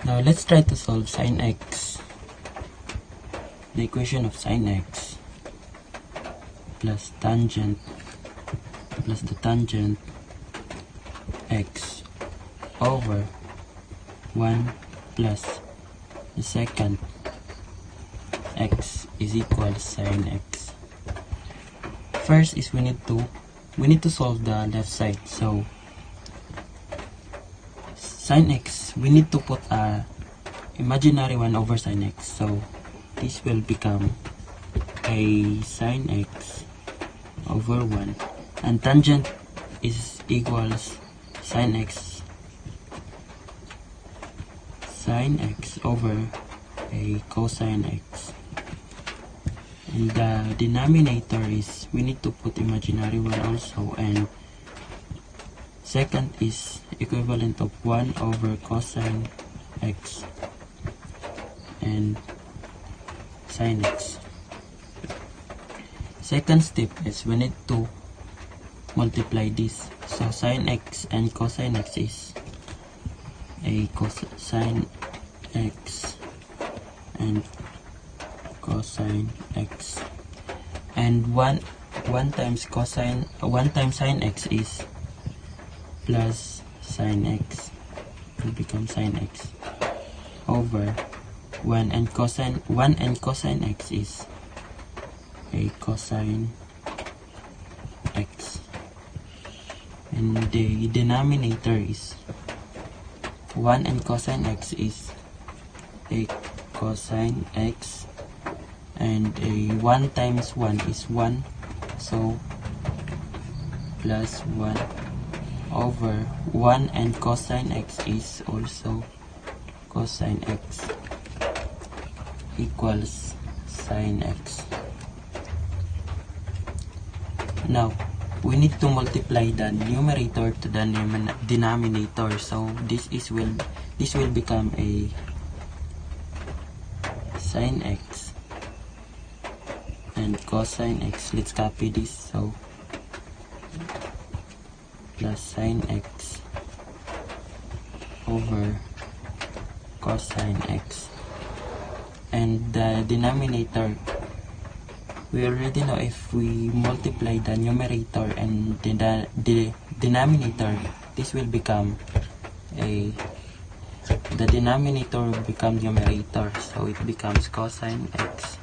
Now let's try to solve sine x. The equation of sine x plus tangent plus the tangent x over 1 plus the second x is equal to sine x. First is we need to solve the left side. So sine x, we need to put a imaginary 1 over sine x. So this will become a sine x over 1, and tangent is equals sine x over a cosine x, and the denominator is we need to put imaginary 1 also, and second is equivalent of 1 over cosine x and sine x. Second step is we need to multiply this. So sine x and cosine x is a cosine x and cosine x, and 1 times sine x is plus sine x, will become sine x over 1 and cosine x is a cosine x, and the denominator is 1 and cosine x is a cosine x, and a 1 times 1 is 1, so plus 1 over 1 and cosine x is also cosine x equals sine x. Now we need to multiply the numerator to the denominator, so this will become a sine x and cosine x. Let's copy this, so plus sine x over cosine x, and the denominator, we already know if we multiply the numerator and the denominator, this will become the denominator will become numerator, so it becomes cosine x